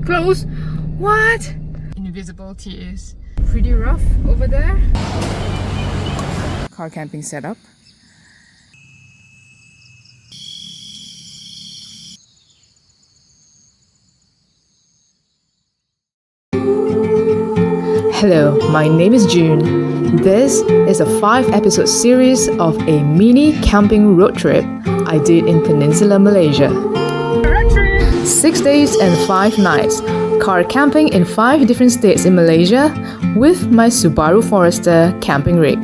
Close? What? Invisible tears. Pretty rough over there. Car camping setup. Hello, my name is June. This is a 5-episode series of a mini camping road trip I did in Peninsular Malaysia. 6 days and 5 nights, car camping in 5 different states in Malaysia with my Subaru Forester camping rig.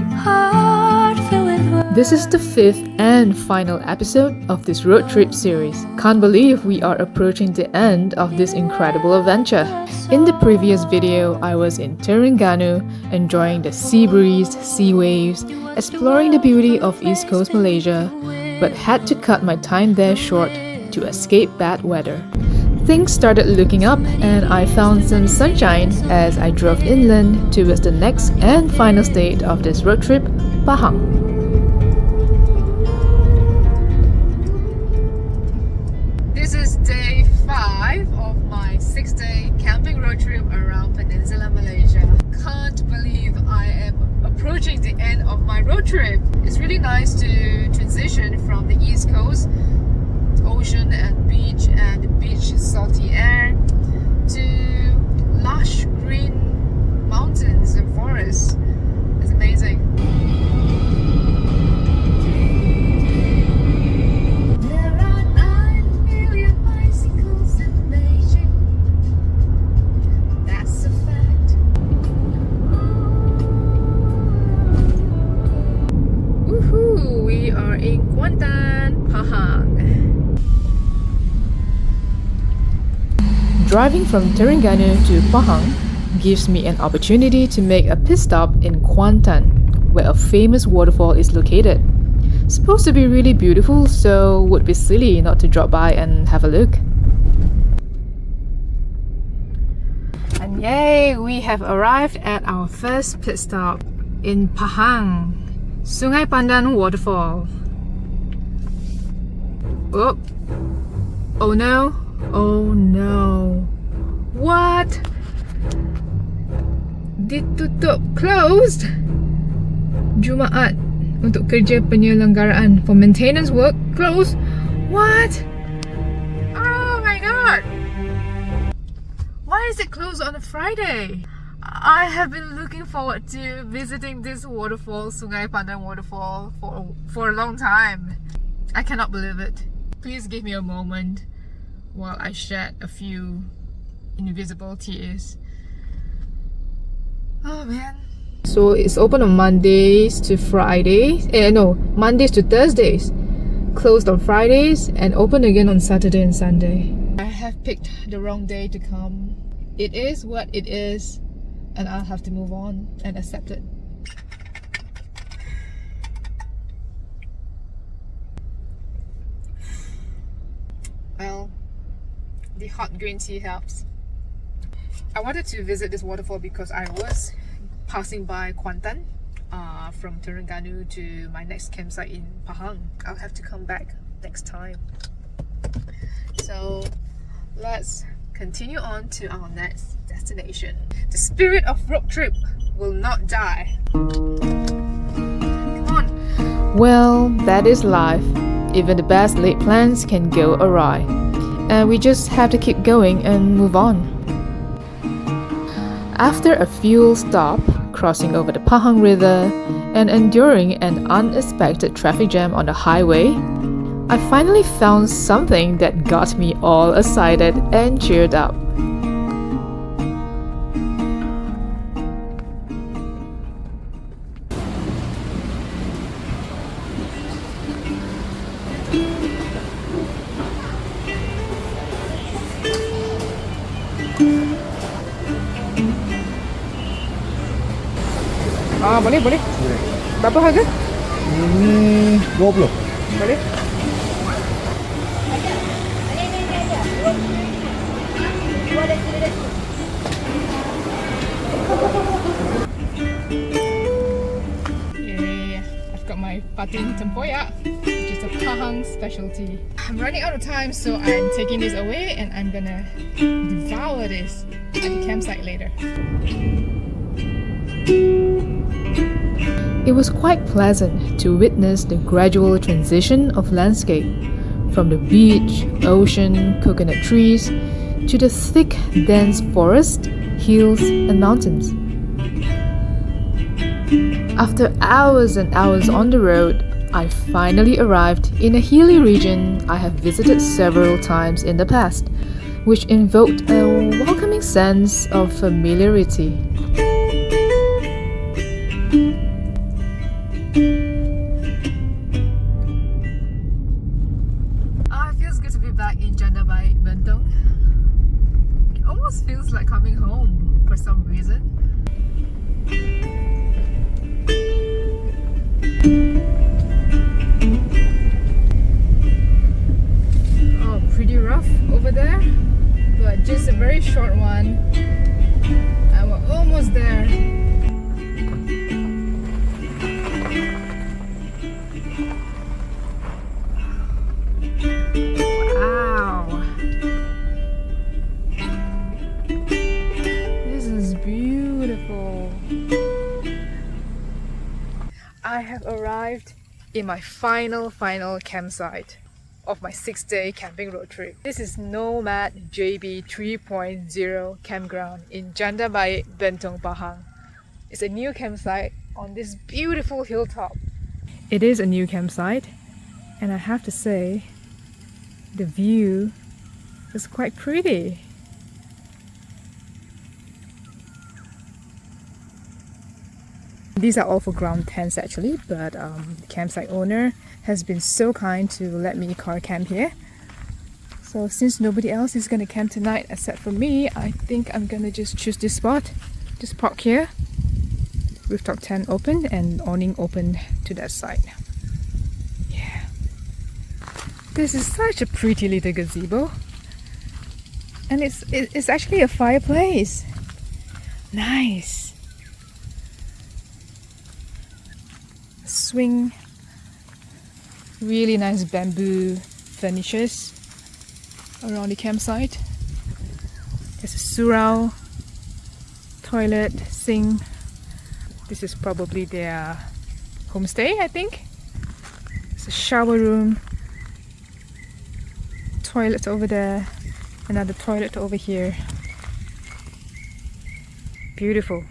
This is the 5th and final episode of this road trip series. Can't believe we are approaching the end of this incredible adventure. In the previous video, I was in Terengganu, enjoying the sea breeze, sea waves, exploring the beauty of East Coast Malaysia, but had to cut my time there short to escape bad weather. Things started looking up and I found some sunshine as I drove inland towards the next and final state of this road trip, Pahang. This is day 5 of my 6-day camping road trip around Peninsular Malaysia. Can't believe I am approaching the end of my road trip. It's really nice to transition from the East Coast, ocean and beach salty air, to lush green mountains and forests. It's amazing. We are in Pahang. Driving from Terengganu to Pahang gives me an opportunity to make a pit stop in Kuantan, where a famous waterfall is located. Supposed to be really beautiful, so would be silly not to drop by and have a look. And yay, we have arrived at our first pit stop in Pahang, Sungai Pandan Waterfall. Oh, oh no, oh no. What? Ditutup, closed? Jumaat untuk kerja penyelenggaraan for maintenance work, closed? What? Oh my god! Why is it closed on a Friday? I have been looking forward to visiting this waterfall, Sungai Pandan Waterfall, for a long time. I cannot believe it. Please give me a moment while I shed a few invisible tears. Oh man. So it's open on Mondays to Fridays. Mondays to Thursdays. Closed on Fridays and open again on Saturday and Sunday. I have picked the wrong day to come. It is what it is, and I'll have to move on and accept it. Well, the hot green tea helps. I wanted to visit this waterfall because I was passing by Kuantan from Terengganu to my next campsite in Pahang. I'll have to come back next time. So let's continue on to our next destination. The spirit of road trip will not die. Come on. Well, that is life. Even the best laid plans can go awry. And we just have to keep going and move on. After a fuel stop, crossing over the Pahang River, and enduring an unexpected traffic jam on the highway, I finally found something that got me all excited and cheered up. Boleh. Berapa harga? Ini 20. Boleh? Okay, I've got my patin tempoyak, which is is the Pahang specialty. I'm running out of time, so I'm taking this away and I'm gonna devour this at the campsite later. It was quite pleasant to witness the gradual transition of landscape from the beach, ocean, coconut trees to the thick, dense forest, hills, and mountains. After hours and hours on the road, I finally arrived in a hilly region I have visited several times in the past, which invoked a welcoming sense of familiarity. It feels good to be back in Jandabait, Bentong. It almost feels like coming home for some reason. Oh, pretty rough over there, but just a very short one, and we're almost there. Wow, this is beautiful. I have arrived in my final campsite of my 6-day camping road trip. This is NOMAD JB 3.0 campground in Jandabait, Bentong, Pahang. It's a new campsite on this beautiful hilltop. It is a new campsite, and I have to say, the view is quite pretty. These are all for ground tents actually, but the campsite owner has been so kind to let me car camp here. So since nobody else is gonna camp tonight except for me, I think I'm gonna just choose this spot. Just park here, rooftop tent open and awning open to that side. Yeah. This is such a pretty little gazebo. And it's actually a fireplace. Nice. Swing, really nice bamboo furnitures around the campsite. There's a surau, toilet, sink. This is probably their homestay, I think. There's a shower room, toilet over there, another toilet over here. Beautiful.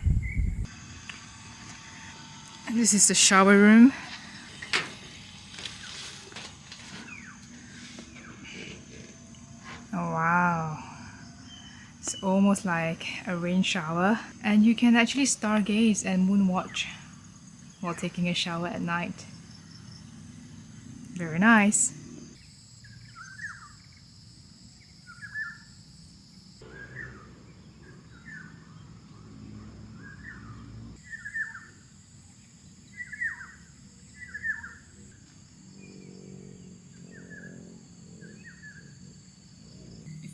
And this is the shower room. Oh wow, it's almost like a rain shower, and you can actually stargaze and moon watch while taking a shower at night. Very nice.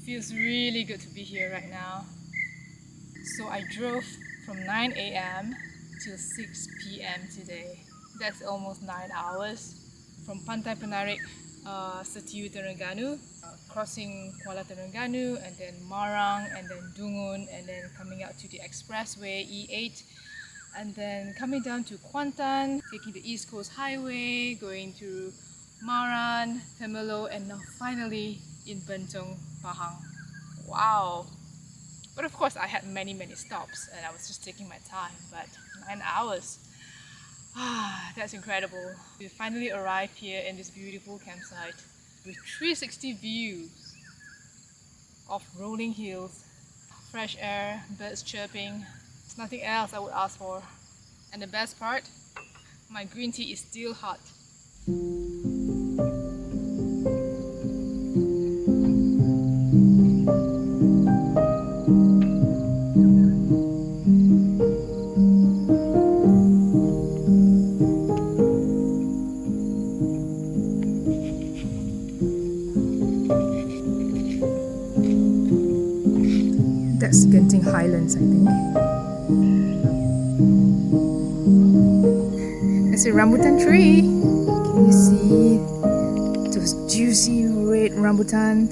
Feels really good to be here right now. So I drove from 9 a.m. till 6 p.m. today. That's almost 9 hours from Pantai Penarik, Setiu Terengganu, crossing Kuala Terengganu, and then Marang, and then Dungun, and then coming out to the expressway E8, and then coming down to Kuantan, taking the East Coast Highway, going to Maran, Temelo, and now finally in Bentong, Pahang. Wow! But of course I had many stops and I was just taking my time, but 9 hours. That's incredible. We finally arrived here in this beautiful campsite with 360 views of rolling hills, fresh air, birds chirping. There's nothing else I would ask for. And the best part, my green tea is still hot. That's Genting Highlands, I think. There's a rambutan tree. Can you see rambutan.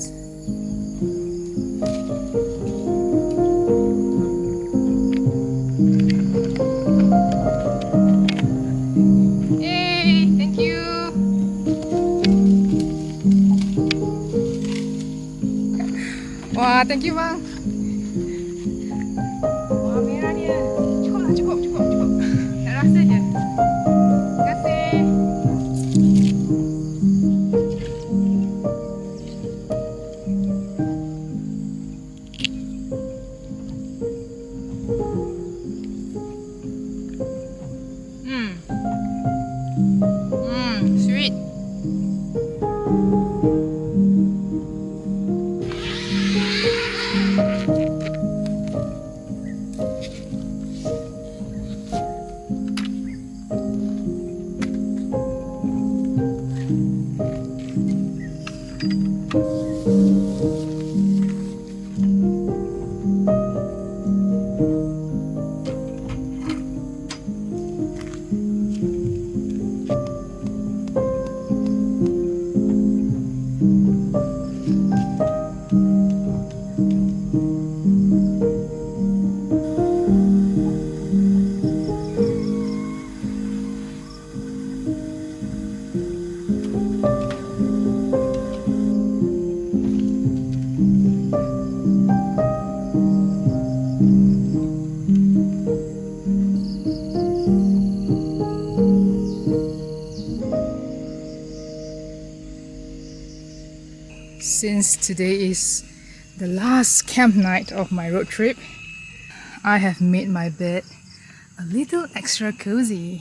Yay! Thank you. Wah, thank you bang. Wah, merah dia. Cukup lah, cukup. Nak rasa je. Terima kasih. Sweet. Since today is the last camp night of my road trip, I have made my bed a little extra cozy.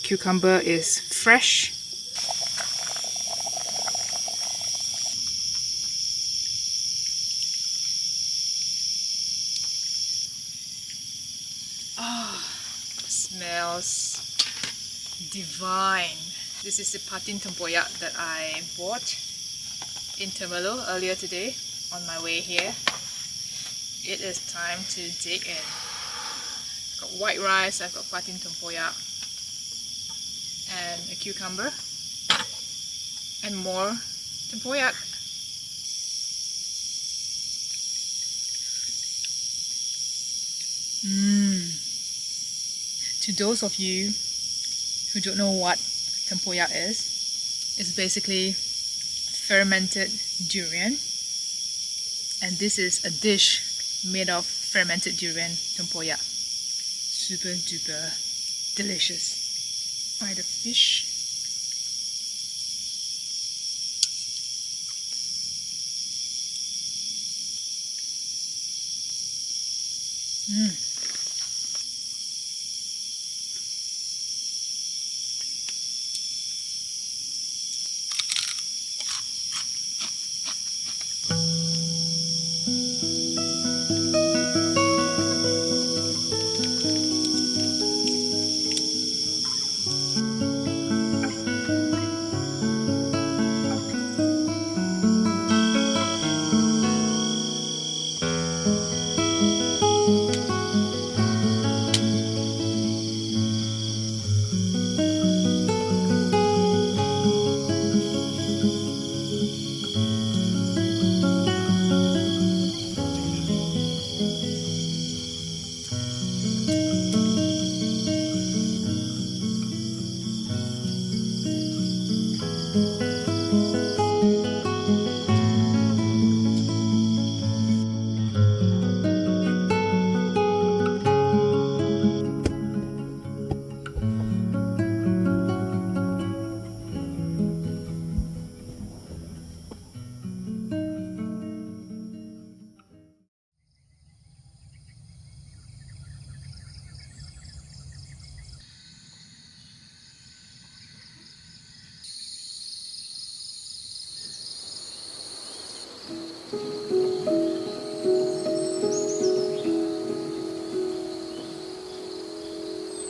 Cucumber is fresh. Smells divine. This is the patin tempoyak that I bought in Temerloh earlier today on my way here. It is time to dig in. I've got white rice, I've got patin tempoyak and a cucumber and more tempoyak. To those of you who don't know what tempoyak is, it's basically fermented durian, and this is a dish made of fermented durian tempoyak. Super duper delicious. Try the fish.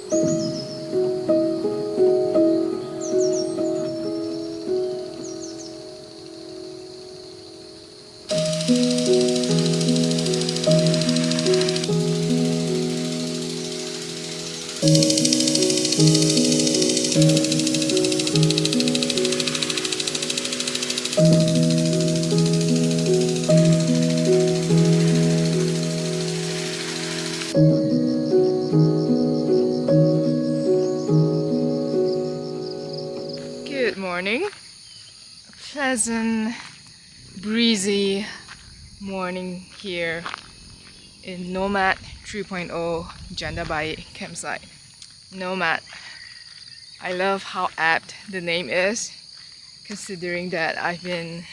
Good morning. A pleasant, breezy morning here in NOMAD 3.0 Janda Baik campsite. NOMAD. I love how apt the name is, considering that I've been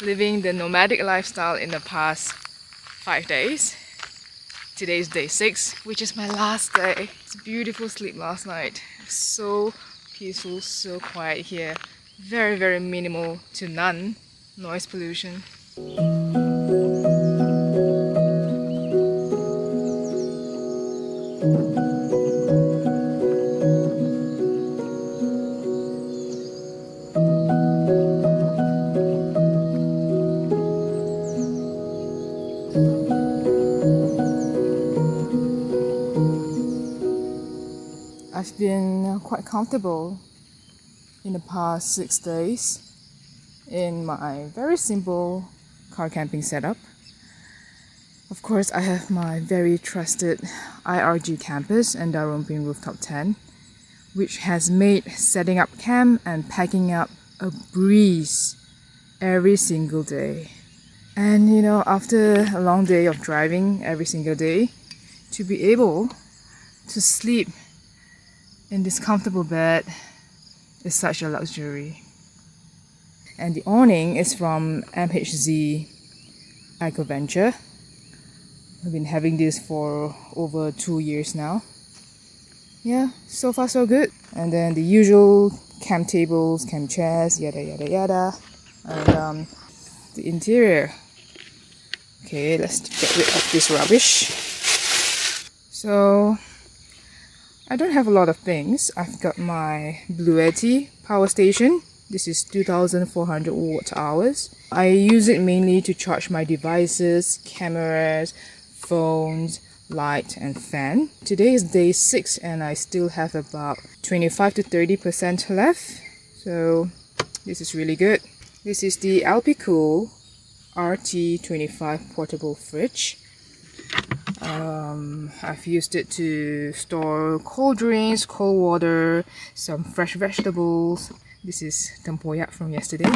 living the nomadic lifestyle in the past 5 days. Today's day 6, which is my last day. It's a beautiful sleep last night. So peaceful, so quiet here. Very, very minimal to none noise pollution. I've been quite comfortable in the past 6 days in my very simple car camping setup. Of course, I have my very trusted IRG campus and Darumpin rooftop tent, which has made setting up camp and packing up a breeze every single day. And you know, after a long day of driving every single day, to be able to sleep in this comfortable bed is such a luxury. And the awning is from MHZ EcoVenture. I've been having this for over 2 years now. Yeah, so far so good. And then the usual camp tables, camp chairs, yada yada yada. And the interior. Okay, let's get rid of this rubbish. So I don't have a lot of things. I've got my Bluetti power station. This is 2400 watt hours. I use it mainly to charge my devices, cameras, phones, light and fan. Today is day 6 and I still have about 25 to 30% left. So this is really good. This is the LP Cool RT25 portable fridge. I've used it to store cold drinks, cold water, some fresh vegetables. This is tempoyak from yesterday.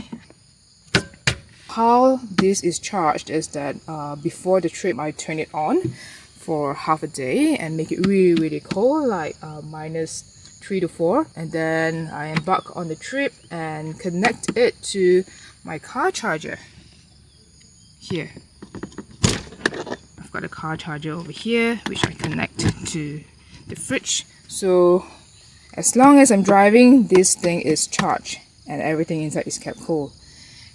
How this is charged is that before the trip I turn it on for half a day and make it really really cold, like -3 to 4, and then I embark on the trip and connect it to my car charger here. I've got a car charger over here which I connect to the fridge. So as long as I'm driving, this thing is charged and everything inside is kept cool.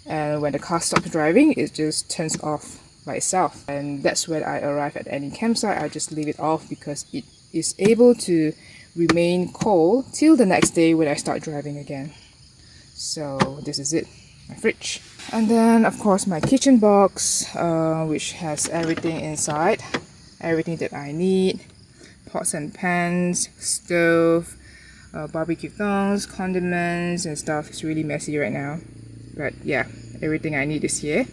And when the car stops driving, it just turns off by itself. And that's when I arrive at any campsite, I just leave it off because it is able to remain cold till the next day when I start driving again. So this is it, my fridge. And then of course my kitchen box, which has everything inside, everything that I need. Pots and pans, stove, barbecue tongs, condiments and stuff. It's really messy right now. But yeah, everything I need is here.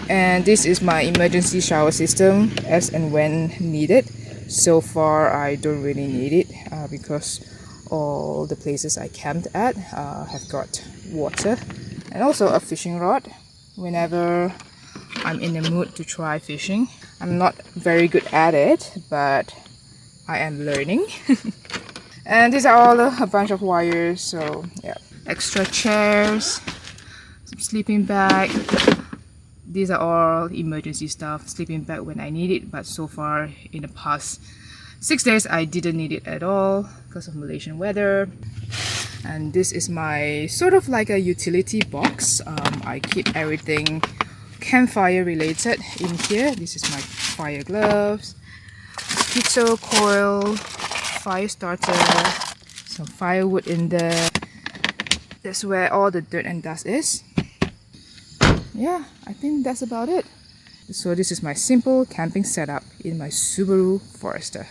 And this is my emergency shower system as and when needed. So far I don't really need it because all the places I camped at have got water, and also a fishing rod whenever I'm in the mood to try fishing. I'm not very good at it, but I am learning. And these are all a bunch of wires, so yeah. Extra chairs, some sleeping bag. These are all emergency stuff, sleeping bag when I need it, but so far in the past 6 days I didn't need it at all because of Malaysian weather. And this is my sort of like a utility box. I keep everything campfire related in here. This is my fire gloves, Pizza coil, fire starter, some firewood in there. That's where all the dirt and dust is. Yeah, I think that's about it. So this is my simple camping setup in my Subaru Forester.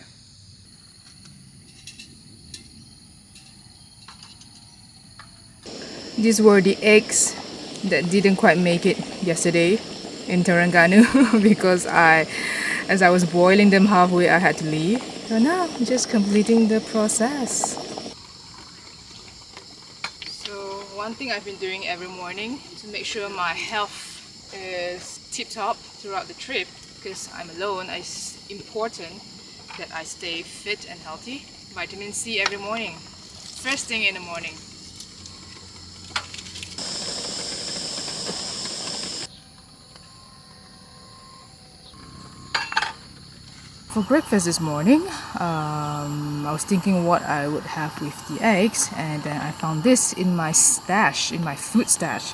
These were the eggs that didn't quite make it yesterday in Terengganu because as I was boiling them halfway, I had to leave. So now I'm just completing the process. So one thing I've been doing every morning to make sure my health is tip-top throughout the trip, because I'm alone, it's important that I stay fit and healthy. Vitamin C every morning, first thing in the morning. For breakfast this morning, I was thinking what I would have with the eggs, and then I found this in my stash, in my food stash,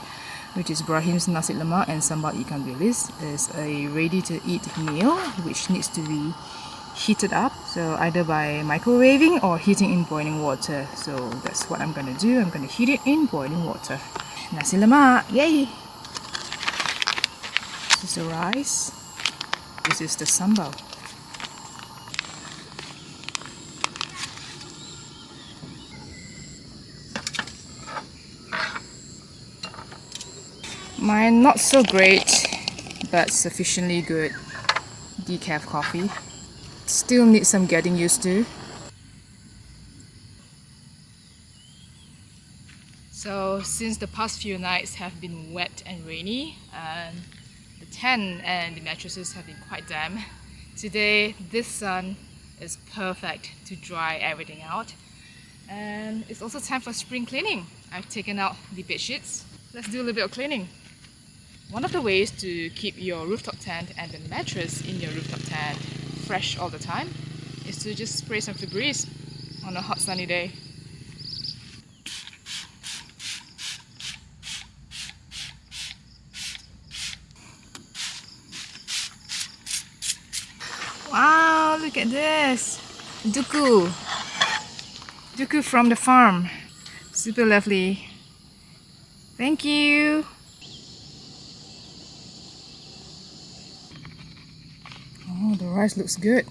which is Brahim's nasi lemak and sambal ikan bilis. It's a ready-to-eat meal which needs to be heated up, so either by microwaving or heating in boiling water. So that's what I'm gonna do. I'm gonna heat it in boiling water. Nasi lemak, yay! This is the rice. This is the sambal. Mine not so great, but sufficiently good decaf coffee. Still need some getting used to. So since the past few nights have been wet and rainy, and the tent and the mattresses have been quite damp, today this sun is perfect to dry everything out. And it's also time for spring cleaning. I've taken out the bed sheets. Let's do a little bit of cleaning. One of the ways to keep your rooftop tent and the mattress in your rooftop tent fresh all the time is to just spray some Febreze on a hot sunny day. Wow, look at this! Duku! Duku from the farm. Super lovely. Thank you! Oh, the rice looks good.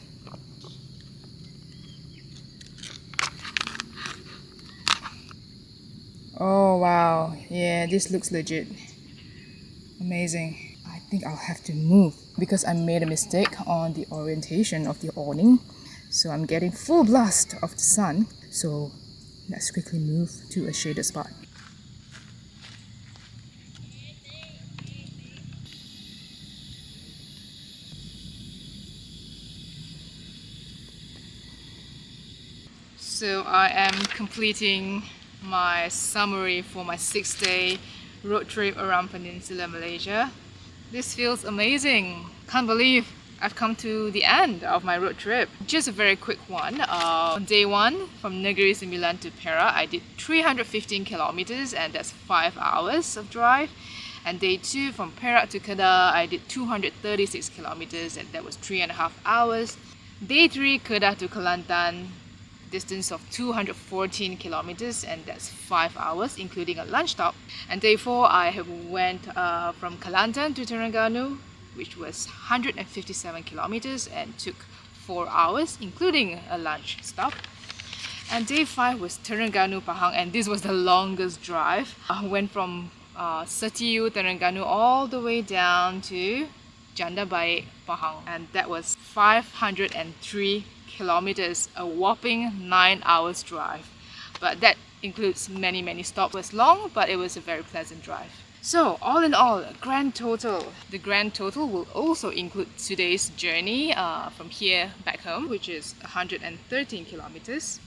Oh wow, yeah, this looks legit. Amazing. I think I'll have to move because I made a mistake on the orientation of the awning. So I'm getting full blast of the sun. So let's quickly move to a shaded spot. So I am completing my summary for my 6-day road trip around Peninsular Malaysia. This feels amazing. Can't believe I've come to the end of my road trip. Just a very quick one. On day 1 from Negeri Sembilan to Perak, I did 315 kilometers and that's 5 hours of drive. And day 2 from Perak to Kedah, I did 236 kilometers and that was 3.5 hours. Day 3 Kedah to Kelantan, distance of 214 kilometers and that's 5 hours including a lunch stop. And day 4 I went from Kelantan to Terengganu, which was 157 kilometers and took 4 hours including a lunch stop. And day 5 was Terengganu Pahang, and this was the longest drive. I went from Setiu, Terengganu all the way down to Janda Baik, Pahang, and that was 503 kilometers, a whopping 9 hours drive. But that includes many stops. It was long, but it was a very pleasant drive. So all in all, grand total. The grand total will also include today's journey from here back home, which is 113 kilometers.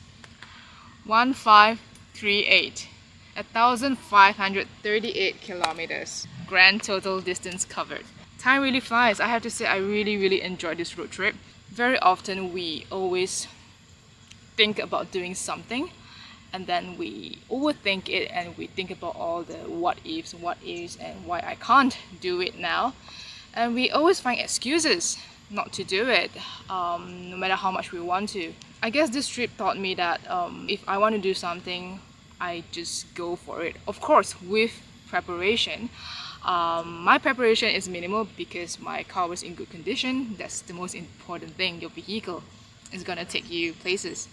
1538. 1,538 kilometers. Grand total distance covered. Time really flies. I have to say I really enjoyed this road trip. Very often we always think about doing something and then we overthink it and we think about all the what ifs, and why I can't do it now. And we always find excuses not to do it, no matter how much we want to. I guess this trip taught me that if I want to do something, I just go for it. Of course, with preparation. My preparation is minimal because my car was in good condition. That's the most important thing. Your vehicle is gonna take you places.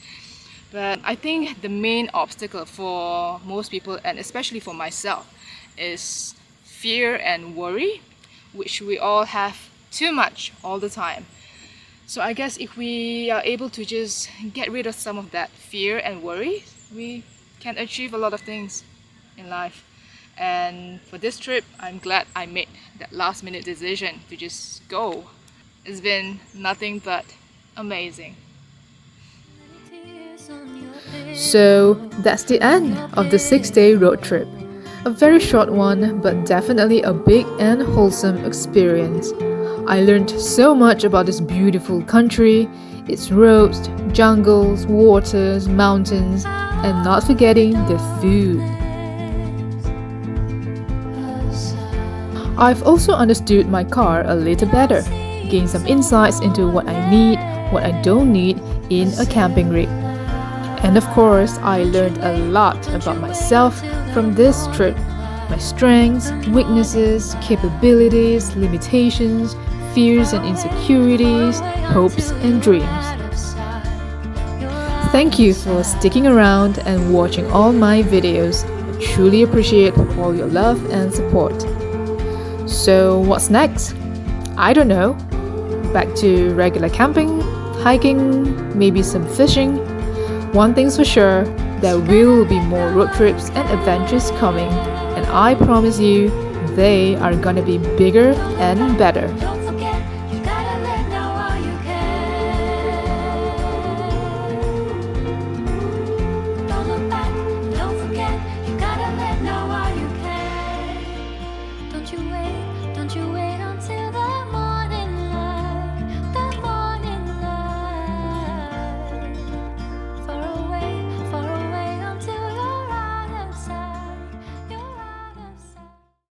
But I think the main obstacle for most people, and especially for myself, is fear and worry, which we all have too much all the time. So I guess if we are able to just get rid of some of that fear and worry, we can achieve a lot of things in life. And for this trip, I'm glad I made that last minute decision to just go. It's been nothing but amazing. So that's the end of the 6-day road trip. A very short one, but definitely a big and wholesome experience. I learned so much about this beautiful country, its roads, jungles, waters, mountains, and not forgetting the food. I've also understood my car a little better, gained some insights into what I need, what I don't need in a camping rig. And of course, I learned a lot about myself from this trip. My strengths, weaknesses, capabilities, limitations, fears and insecurities, hopes and dreams. Thank you for sticking around and watching all my videos. I truly appreciate all your love and support. So what's next? I don't know. Back to regular camping, hiking, maybe some fishing. One thing's for sure, there will be more road trips and adventures coming, and I promise you, they are gonna be bigger and better.